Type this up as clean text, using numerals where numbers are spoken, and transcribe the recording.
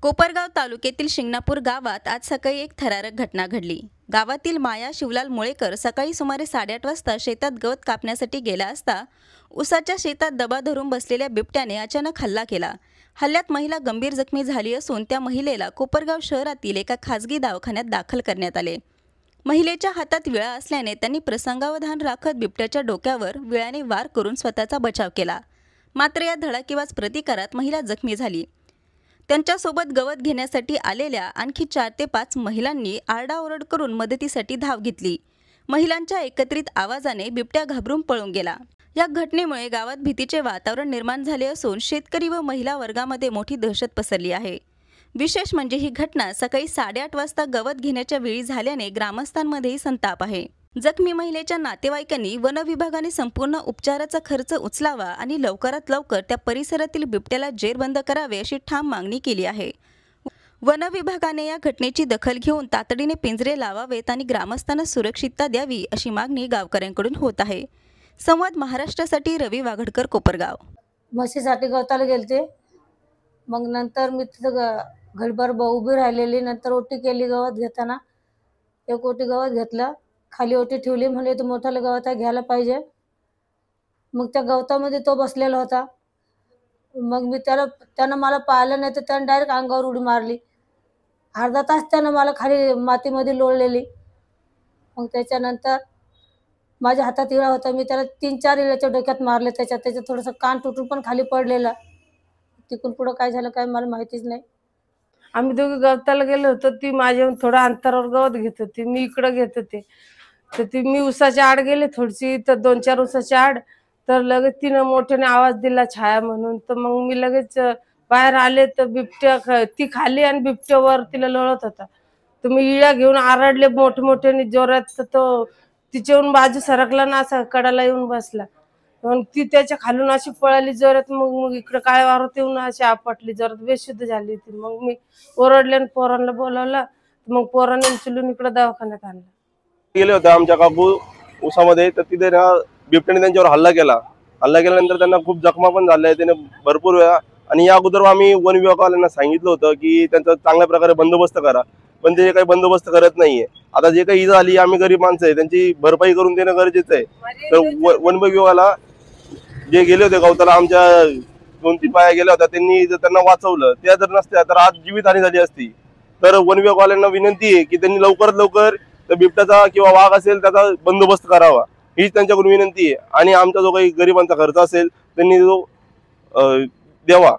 कोपरगाव तालुक्यातील शिंगणापूर गावात आज सकाळी एक थरारक घटना घडली। गावातील माया शिवलाल मुळेकर सकाळी सुमारे 8:30 वाजता शेतात गवत कापण्यासाठी गेला असता उसाच्या शेतात दबा धरून बसलेल्या बिबट्याने अचानक हल्ला केला। हल्ल्यात महिला गंभीर जखमी झाली असून त्या महिलेला कोपरगाव शहरातील एका खासगी दवाखान्यात दाखल करण्यात आले। महिलेच्या हातात विळा असल्याने त्यांनी प्रसंगावधान राखत बिबट्याच्या डोक्यावर विळ्याने वार करून स्वतःचा बचाव केला। मात्र या धडाकेबाज प्रतिकारात महिला जखमी झाली। त्यांच्यासोबत गवत घेण्यासाठी आलेल्या आणखी 4 ते 5 महिलांनी आरडाओरड करून मदतीसाठी धाव घेतली। महिलांच्या एकत्रित आवाजाने बिबट्या घाबरून पळून गेला। या घटनेमुळे गावात भीतीचे वातावरण निर्माण झाले असून शेतकरी व महिला वर्गामध्ये मोठी दहशत पसरली आहे। विशेष म्हणजे ही घटना सकाळी 8:30 वाजता गवत घेण्याच्या वेळी झाल्याने ग्रामस्थांमध्येही संताप आहे। जखमी महिलेच्या नातेवाईकांनी वन विभागाने संपूर्ण उपचाराचा खर्च उचलावा आणि लवकरात लवकर त्या परिसरातील बिबट्याला जेरबंद करावे अशी ठाम मागणी केली आहे। वन विभागाने या घटनेची दखल घेऊन तातडीने पिंजरे लावावेत आणि ग्रामस्थांना सुरक्षितता द्यावी अशी मागणी गावकऱ्यांकडून होत आहे। संवाद महाराष्ट्रासाठी रवी वाघडकर, कोपरगाव। म्हशीसाठी गवताला गेलते, मग नंतर मी तिथं घडभर उभी राहिलेली, नंतर ओटी केली गवत घेताना। एक ओटी गवत घेतलं, खाली ओटी ठेवली, म्हणजे तो मोठाला गवत घ्यायला पाहिजे। मग त्या गवतामध्ये तो बसलेला होता। मग मी त्यानं मला पाहिलं नाही तर त्यानं डायरेक्ट अंगावर उडी मारली। अर्धा तास त्यानं मला खाली मातीमध्ये लोळलेली। मग त्याच्यानंतर माझ्या हातात इळा होता, मी त्याला 3-4 इळ्याच्या डोक्यात मारले। त्याच्यात थोडंसं कान तुटून पण खाली पडलेला। तिकून पुढं काय झालं काय मला माहितीच नाही। आम्ही दोघे गवताला गेलो होतो। ती माझ्या थोडा अंतरावर गवत घेत होती, मी इकडं घेत होते। तर ती मी उसाच्या आड गेले थोडीशी, तर 2-4 उसाच्या आड, तर लगेच तिनं मोठ्याने आवाज दिला छाया म्हणून। तर मग मी लगेच बाहेर आले तर बिबट्या ती खाली आणि बिबट्यावर तिला लोळत होता। तर मी इळा घेऊन आरडले मोठमोठ्याने जोरात, तर तो तिच्याहून बाजू सरकला ना, असा कडाला येऊन बसला। मग ती त्याच्या खालून अशी पळाली जोरात। मग इकडे काय वारत येऊन अशी आपटली, जोरात बेशुद्ध झाली होती। मग मी ओरडले आणि पोरांना बोलावलं। मग पोरांनी उचलून इकडे दवाखान्यात आणलं। गेले होते आमच्या काकू उसामध्ये, तर तिथे ना बिबट्याने त्यांच्यावर हल्ला केल्यानंतर त्यांना खूप जखमा पण झाल्या त्याने भरपूर वेळा। आणि या अगोदर आम्ही वन विभागावाल्यांना सांगितलं होतं की त्यांचा चांगल्या प्रकारे बंदोबस्त करा, पण ते काही बंदोबस्त करत नाहीये। आता जे काही इजा आली, आम्ही गरीब माणसं आहे, त्यांची भरपाई करून देणं गरजेचं आहे। तर वन विभागाला जे गेले होते गवताला, आमच्या 2-3 बाया गेल्या होत्या, त्यांनी जर त्यांना वाचवलं, त्या जर नसत्या तर आज जीवितहानी झाली असती। तर वन विभागावाल्यांना विनंती आहे की त्यांनी लवकरात लवकर तर बिबट्याचा किंवा वाघ असेल त्याचा बंदोबस्त करावा, हीच त्यांच्याकडून विनंती आहे। आणि आमचा जो काही गरिबांचा खर्च असेल त्यांनी तो द्यावा।